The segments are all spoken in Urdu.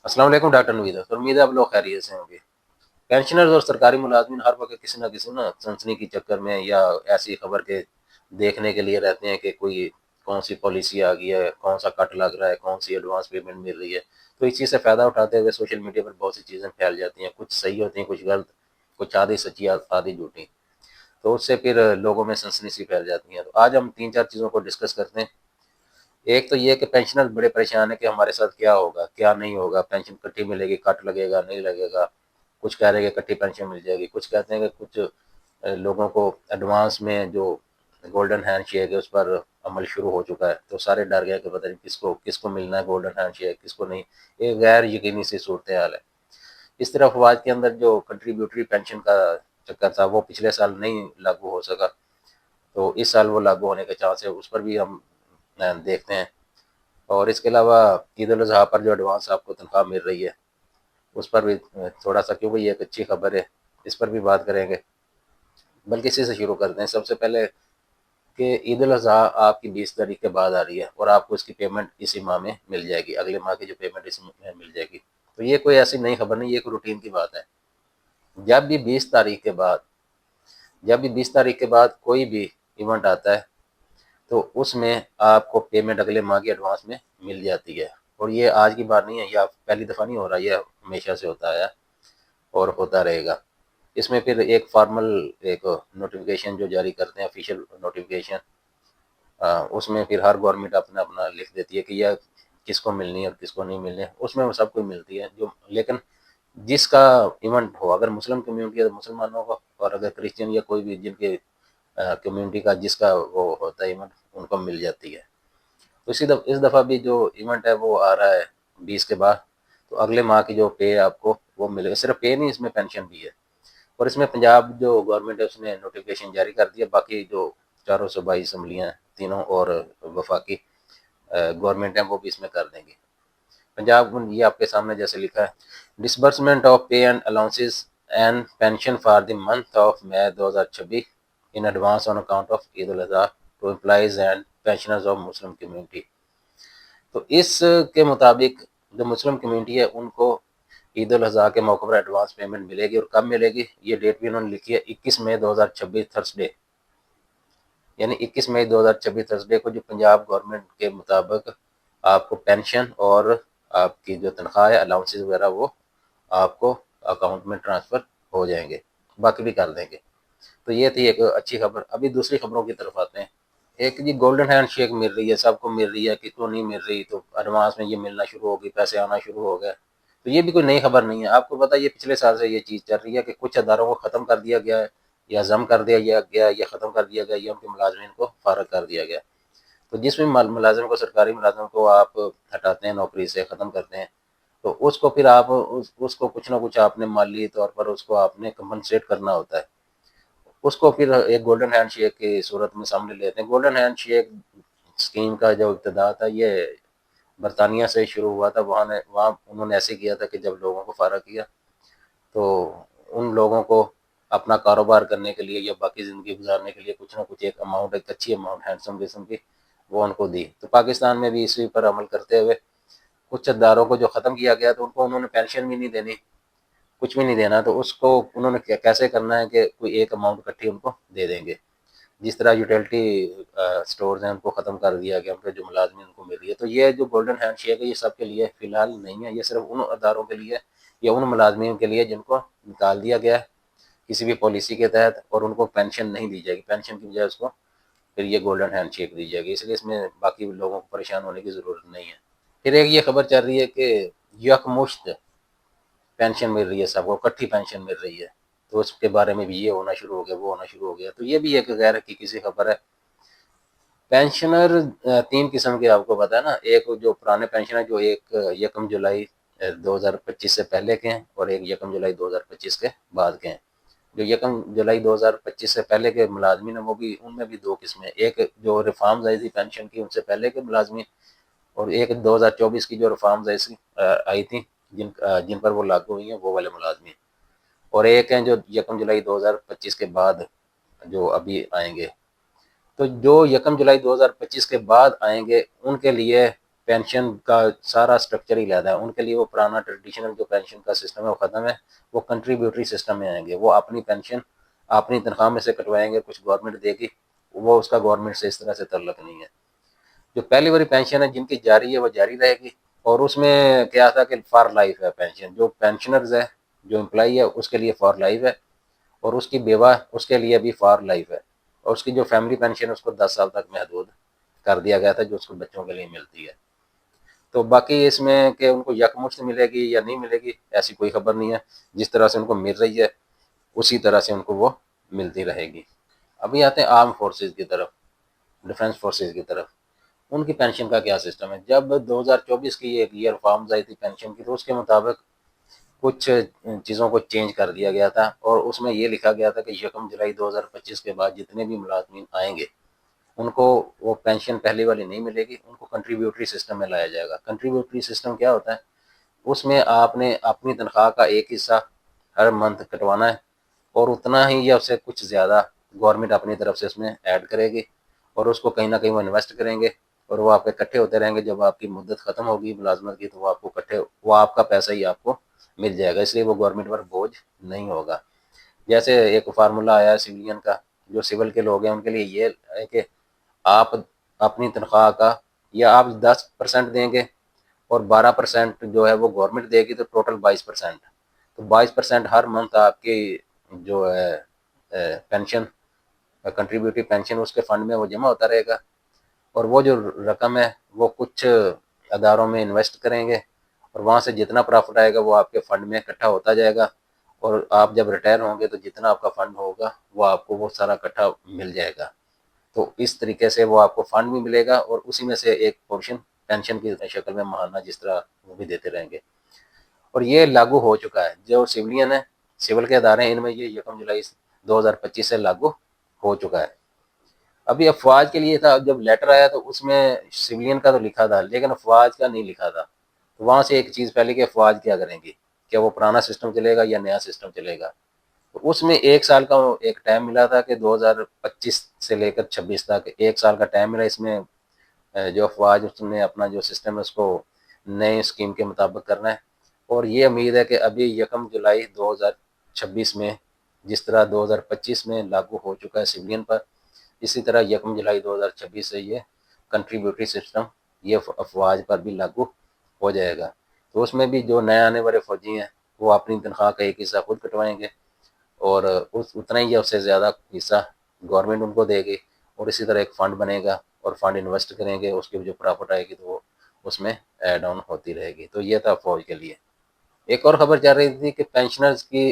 السلام علیکم ڈاکٹر نویدہ، تو امید ہے آپ لوگ خیریت سے ہوں گے۔ پینشنرز اور سرکاری ملازمین ہر وقت کسی نہ کسی سنسنی کی چکر میں یا ایسی خبر کے دیکھنے کے لیے رہتے ہیں کہ کوئی کون سی پالیسی آ گئی ہے، کون سا کٹ لگ رہا ہے، کون سی ایڈوانس پیمنٹ مل رہی ہے۔ تو اس چیز سے فائدہ اٹھاتے ہوئے سوشل میڈیا پر بہت سی چیزیں پھیل جاتی ہیں، کچھ صحیح ہوتی ہیں، کچھ غلط، کچھ آدھی سچی آدھی جھوٹی۔ تو اس سے پھر لوگوں میں سنسنی سی پھیل جاتی ہیں۔ تو آج ہم 3-4 چیزوں کو ڈسکس کرتے ہیں۔ ایک تو یہ کہ پینشنر بڑے پریشان ہیں کہ ہمارے ساتھ کیا ہوگا کیا نہیں ہوگا، پینشن کٹی ملے گی، کٹ لگے گا نہیں لگے گا۔ کچھ کہہ رہے ہیں کہ کٹی پینشن مل جائے گی، کچھ کہتے ہیں کہ کچھ لوگوں کو ایڈوانس میں جو گولڈن ہینڈ شیک ہے اس پر عمل شروع ہو چکا ہے، تو سارے ڈر گئے کہ پتہ نہیں کس کو ملنا ہے گولڈن ہینڈ شیک، کس کو نہیں۔ ایک غیر یقینی سی صورتحال ہے۔ اس طرح افواج کے اندر جو کنٹریبیوٹری پینشن کا چکر تھا وہ پچھلے سال نہیں لاگو ہو سکا، تو اس سال وہ لاگو ہونے کے چانس ہے، اس پر بھی ہم دیکھتے ہیں۔ اور اس کے علاوہ عید الاضحیٰ پر جو ایڈوانس آپ کو تنخواہ مل رہی ہے اس پر بھی تھوڑا سا، کیونکہ یہ ایک اچھی خبر ہے، اس پر بھی بات کریں گے۔ بلکہ اسی سے شروع کرتے ہیں۔ سب سے پہلے کہ عید الاضحیٰ آپ کی 20 تاریخ کے بعد آ رہی ہے اور آپ کو اس کی پیمنٹ اسی ماہ میں مل جائے گی، اگلے ماہ کی جو پیمنٹ اس میں مل جائے گی۔ تو یہ کوئی ایسی نئی خبر نہیں، یہ ایک روٹین کی بات ہے۔ جب بھی 20 تاریخ کے بعد کوئی بھی ایونٹ آتا ہے تو اس میں آپ کو پیمنٹ اگلے ماہ کی ایڈوانس میں مل جاتی ہے۔ اور یہ آج کی بات نہیں ہے، یہ پہلی دفعہ نہیں ہو رہا، یہ ہمیشہ سے ہوتا ہے اور ہوتا رہے گا۔ اس میں پھر ایک فارمل ایک نوٹیفیکیشن جو جاری کرتے ہیں، آفیشیل نوٹیفیکیشن، اس میں پھر ہر گورنمنٹ اپنا اپنا لکھ دیتی ہے کہ یہ کس کو ملنی ہے اور کس کو نہیں ملنی ہے۔ اس میں وہ سب کو ملتی ہے لیکن جس کا ایونٹ ہو، اگر مسلم کمیونٹی ہے تو مسلمانوں کو، اور اگر کرسچن یا کوئی بھی جن کے کمیونٹی کا جس کا وہ ہوتا ہے ایونٹ، ان کو مل جاتی ہے۔ تو اس دفعہ بھی جو ایونٹ ہے وہ آ رہا ہے 20 کے بعد، تو اگلے ماہ کی جو پے آپ کو وہ ملے گا۔ صرف پے نہیں، اس میں پینشن بھی ہے۔ اور اس میں پنجاب جو گورنمنٹ ہے اس نے نوٹیفیکیشن جاری کر دیا، باقی جو چاروں صوبائی اسمبلیاں ہیں تینوں اور وفاقی گورنمنٹ ہیں وہ بھی اس میں کر دیں گے۔ پنجاب یہ آپ کے سامنے جیسے لکھا ہے، disbursement of pay and allowances and pension for the month of May 2026 in advance on account of Eid al-Adha to employees and pensioners of Muslim community. تو اس کے مطابق جو مسلم کمیونٹی ہے ان کو عید الاضحیٰ کے موقع پر ایڈوانس پیمنٹ ملے گی، اور کب ملے گی یہ ڈیٹ بھی انہوں نے لکھی ہے، 21 مئی 2026 تھرسڈے، یعنی 21 مئی 2026 تھرسڈے کو جو پنجاب گورنمنٹ کے مطابق آپ کو پینشن اور آپ کی جو تنخواہ ہے، الاؤنسز وغیرہ، وہ آپ کو اکاؤنٹ میں ٹرانسفر ہو جائیں گے، باقی بھی کر دیں گے۔ تو یہ تھی ایک اچھی خبر۔ ابھی دوسری خبروں کی طرف آتے ہیں۔ ایک جی گولڈن ہینڈ شیک مل رہی ہے، سب کو مل رہی ہے، کس کو نہیں مل رہی، تو ایڈوانس میں یہ ملنا شروع ہوگی، پیسے آنا شروع ہو گئے۔ تو یہ بھی کوئی نئی خبر نہیں ہے، آپ کو پتہ ہے یہ پچھلے سال سے یہ چیز چل رہی ہے کہ کچھ اداروں کو ختم کر دیا گیا ہے، یا ضم کر دیا گیا، یا ختم کر دیا گیا، یا ان کے ملازمین کو فارغ کر دیا گیا۔ تو جس میں ملازم کو، سرکاری ملازم کو آپ ہٹاتے ہیں نوکری سے، ختم کرتے ہیں، تو اس کو پھر آپ اس کو کچھ نہ کچھ آپ نے مالی طور پر اس کو آپ نے کمپنسیٹ کرنا ہوتا ہے۔ اس کو پھر ایک گولڈن ہینڈ شیک کی صورت میں سامنے لیتے ہیں۔ گولڈن ہینڈ شیک اسکیم کا جو ابتدا تھا یہ برطانیہ سے شروع ہوا تھا۔ وہاں انہوں نے ایسے کیا تھا کہ جب لوگوں کو فارغ کیا تو ان لوگوں کو اپنا کاروبار کرنے کے لیے یا باقی زندگی گزارنے کے لیے کچھ نہ کچھ ایک اماؤنٹ، ایک اچھی اماؤنٹ ہینڈسم قسم کی، وہ ان کو دی۔ تو پاکستان میں بھی اسی پر عمل کرتے ہوئے کچھ اداروں کو جو ختم کیا گیا تو ان کو انہوں نے پینشن بھی نہیں دینی، کچھ بھی نہیں دینا، تو اس کو انہوں نے کیسے کرنا ہے کہ کوئی ایک اماؤنٹ کٹھی ان کو دے دیں گے۔ جس طرح یوٹیلٹی سٹورز ہیں ان کو ختم کر دیا گیا، ان کے جو ملازمین ان کو مل رہی ہے۔ تو یہ جو گولڈن ہینڈ شیک ہے یہ سب کے لیے فی الحال نہیں ہے، یہ صرف ان اداروں کے لیے یا ان ملازمین کے لیے جن کو نکال دیا گیا ہے کسی بھی پالیسی کے تحت، اور ان کو پینشن نہیں دی جائے گی، پینشن کی بجائے اس کو پھر یہ گولڈن ہینڈ شیک دی جائے گی، اس لیے اس میں باقی لوگوں کو پریشان ہونے کی ضرورت نہیں ہے۔ پھر ایک یہ خبر چل رہی ہے کہ یکمشت پینشن مل رہی ہے، سب کو اکٹھی پینشن مل رہی ہے، تو اس کے بارے میں بھی یہ ہونا شروع ہو گیا، وہ ہونا شروع ہو گیا۔ تو یہ بھی ایک غیر حقیقی سی خبر ہے۔ پینشنر 3 قسم کے آپ کو پتا ہے نا، ایک جو پرانے پینشنر جو ایک 1 جولائی 2025 سے پہلے کے ہیں، اور ایک 1 جولائی 2025 کے بعد کے ہیں۔ جو 1 جولائی 2025 سے پہلے کے ملازمین ہیں وہ بھی، ان میں بھی 2 قسمیں، ایک جو ریفارمز آئی تھی پینشن کی ان سے پہلے کے ملازمین، اور ایک 2024 کی جو ریفارمز آئی تھیں جن پر وہ لاگو ہوئی ہیں وہ والے ملازمین، اور ایک ہیں جو 1 جولائی 2025 کے بعد جو ابھی آئیں گے۔ تو جو 1 جولائی 2025 کے بعد آئیں گے ان کے لیے پینشن کا سارا اسٹرکچر ہی لیتا ہے، ان کے لیے وہ پرانا ٹریڈیشنل جو پینشن کا سسٹم ہے وہ ختم ہے، وہ کنٹریبیوٹری سسٹم میں آئیں گے، وہ اپنی پینشن اپنی تنخواہ میں سے کٹوائیں گے، کچھ گورنمنٹ دے گی، وہ اس کا گورنمنٹ سے اس طرح سے تعلق نہیں ہے۔ جو پہلی والی پینشن ہے جن کی جاری ہے وہ جاری رہے گی، اور اس میں کیا تھا کہ فار لائف ہے پینشن، جو پینشنرز ہے جو امپلائی ہے اس کے لیے فار لائف ہے، اور اس کی بیوہ اس کے لیے بھی فار لائف ہے، اور اس کی جو فیملی پینشن ہے اس کو 10 سال تک محدود کر دیا گیا تھا جو اس کو بچوں کے لیے ملتی ہے۔ تو باقی اس میں کہ ان کو یکمشت ملے گی یا نہیں ملے گی ایسی کوئی خبر نہیں ہے، جس طرح سے ان کو مل رہی ہے اسی طرح سے ان کو وہ ملتی رہے گی۔ ابھی آتے ہیں آرم فورسز کی طرف، ڈیفنس فورسز کی طرف، ان کی پینشن کا کیا سسٹم ہے۔ جب 2024 کی ایک ایئر فارمز آئی تھی پینشن کی تو اس کے مطابق کچھ چیزوں کو چینج کر دیا گیا تھا، اور اس میں یہ لکھا گیا تھا کہ 1 جولائی 2025 کے بعد جتنے بھی ملازمین آئیں گے ان کو وہ پینشن پہلے والی نہیں ملے گی، ان کو کنٹریبیوٹری سسٹم میں لایا جائے گا۔ کنٹریبیوٹری سسٹم کیا ہوتا ہے؟ اس میں آپ نے اپنی تنخواہ کا ایک حصہ ہر منتھ کٹوانا ہے، اور اتنا ہی یا اس سے کچھ زیادہ گورنمنٹ اپنی طرف سے اس میں ایڈ کرے گی، اور اس کو کہیں نہ کہیں وہ انویسٹ کریں گے، اور وہ آپ کے اکٹھے ہوتے رہیں گے۔ جب آپ کی مدت ختم ہوگی ملازمت کی تو وہ آپ کو وہ آپ کا پیسہ ہی آپ کو مل جائے گا، اس لیے وہ گورنمنٹ پر بوجھ نہیں ہوگا۔ جیسے ایک فارمولہ آیا ہے سویلین کا، جو سول کے لوگ ہیں ان کے لیے یہ ہے کہ آپ اپنی تنخواہ کا یا آپ 10% دیں گے اور 12% جو ہے وہ گورنمنٹ دے گی، تو ٹوٹل 22%، تو 22% ہر منتھ آپ کی جو ہے پینشن کنٹریبیوٹری پینشن اس کے فنڈ میں وہ جمع ہوتا رہے گا، اور وہ جو رقم ہے وہ کچھ اداروں میں انویسٹ کریں گے، اور وہاں سے جتنا پرافٹ آئے گا وہ آپ کے فنڈ میں اکٹھا ہوتا جائے گا، اور آپ جب ریٹائر ہوں گے تو جتنا آپ کا فنڈ ہوگا وہ آپ کو وہ سارا اکٹھا مل جائے گا۔ تو اس طریقے سے وہ آپ کو فنڈ بھی ملے گا، اور اسی میں سے ایک پورشن پینشن کی شکل میں ماہانہ جس طرح وہ بھی دیتے رہیں گے، اور یہ لاگو ہو چکا ہے۔ جو سویلین ہے، سول کے ادارے ہیں، ان میں یہ 1 جولائی 2025 سے لاگو ہو چکا ہے۔ ابھی افواج کے لیے تھا، جب لیٹر آیا تو اس میں سویلین کا تو لکھا تھا لیکن افواج کا نہیں لکھا تھا، تو وہاں سے ایک چیز پہلے کہ افواج کیا کریں گی، کیا وہ پرانا سسٹم چلے گا یا نیا سسٹم چلے گا۔ تو اس میں 1 سال کا ایک ٹائم ملا تھا کہ 2025 سے لے کر 26 تک 1 سال کا ٹائم ملا، اس میں جو افواج اس نے اپنا جو سسٹم ہے اس کو نئے اسکیم کے مطابق کرنا ہے، اور یہ امید ہے کہ ابھی 1 جولائی 2026 میں جس طرح 2025 میں لاگو ہو چکا ہے سویلین پر، اسی طرح 1 جولائی 2026 سے یہ کنٹریبیوٹری سسٹم یہ افواج پر بھی لاگو ہو جائے گا۔ تو اس میں بھی جو نئے آنے والے فوجی ہیں وہ اپنی تنخواہ کا ایک حصہ خود کٹوائیں گے، اور اتنا ہی یا اس سے زیادہ حصہ گورنمنٹ ان کو دے گی، اور اسی طرح ایک فنڈ بنے گا اور فنڈ انویسٹ کریں گے، اس کی جو پرافٹ آئے گی تو وہ اس میں ایڈ آن ہوتی رہے گی۔ تو یہ تھا فوج کے لیے۔ ایک اور خبر چل رہی تھی کہ پینشنرز کی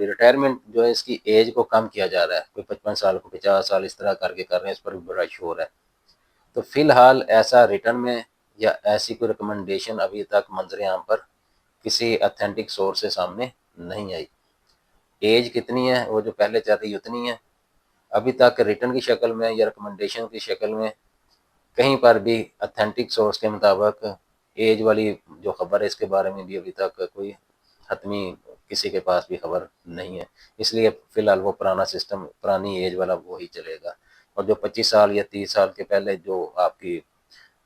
ریٹائرمنٹ جو ہے اس کی ایج کو کم کیا جا رہا ہے، کوئی 55 سال کو 50 سال اس طرح کر کے کر رہے ہیں، اس پر بھی بڑا شور ہے۔ تو فی الحال ایسا ریٹرن میں یا ایسی کوئی ریکمنڈیشن ابھی تک منظر عام پر کسی اتھینٹک سورس سے سامنے نہیں آئی۔ ایج کتنی ہے وہ جو پہلے چل رہی اتنی ہے، ابھی تک ریٹرن کی شکل میں یا ریکمنڈیشن کی شکل میں کہیں پر بھی اتھینٹک سورس کے مطابق ایج والی جو خبر ہے اس کے بارے میں بھی ابھی تک کوئی حتمی کسی کے پاس بھی خبر نہیں ہے، اس لیے فی الحال وہ پرانا سسٹم پرانی ایج والا وہی چلے گا، اور جو 25 سال یا 30 سال کے پہلے جو آپ کی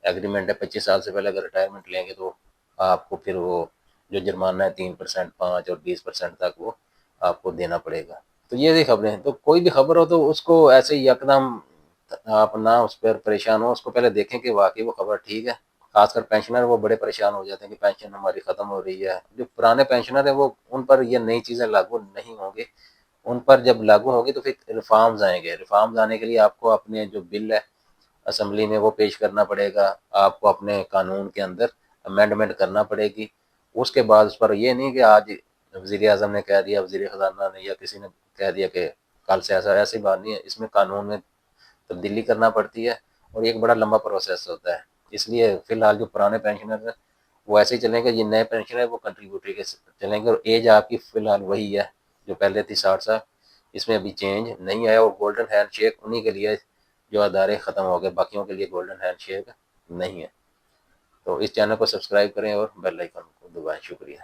ایگریمنٹ ہے، 25 سال سے پہلے اگر ریٹائرمنٹ لیں گے تو آپ کو پھر وہ جو جرمانہ ہے 3%، 5 اور 20% تک وہ آپ کو دینا پڑے گا۔ تو یہ بھی خبریں ہیں، تو کوئی بھی خبر ہو تو اس کو ایسے ہی یکدم آپ نہ اس پر پریشان ہو، اس کو پہلے دیکھیں کہ واقعی وہ خبر ٹھیک ہے۔ خاص کر پینشنر وہ بڑے پریشان ہو جاتے ہیں کہ پینشن ہماری ختم ہو رہی ہے۔ جو پرانے پینشنر ہیں وہ ان پر یہ نئی چیزیں لاگو نہیں ہوں گی، ان پر جب لاگو ہوگی تو پھر ریفارمز آئیں گے۔ ریفارمز آنے کے لیے آپ کو اپنے جو بل ہے اسمبلی میں وہ پیش کرنا پڑے گا، آپ کو اپنے قانون کے اندر امینڈمنٹ کرنا پڑے گی، اس کے بعد اس پر یہ نہیں کہ آج وزیر اعظم نے کہہ دیا، وزیر خزانہ نے یا کسی نے کہہ دیا کہ کل سے ایسی بات نہیں ہے، اس میں قانون میں تبدیلی کرنا پڑتی ہے، اور ایک بڑا لمبا پروسیس ہوتا ہے۔ اس لیے فی الحال جو پرانے پینشنر ہیں وہ ایسے ہی چلیں گے، جن نئے پینشنر ہیں وہ کنٹریبیوٹری کے چلیں گے، اور ایج آپ کی فی الحال وہی ہے جو پہلے تھی 60 سال، اس میں ابھی چینج نہیں آیا، اور گولڈن ہینڈ شیک انہی کے لیے جو ادارے ختم ہو گئے، باقیوں کے لیے گولڈن ہینڈ شیک نہیں ہے۔ تو اس چینل کو سبسکرائب کریں اور بیل آئیکن کو دبائیں۔ شکریہ۔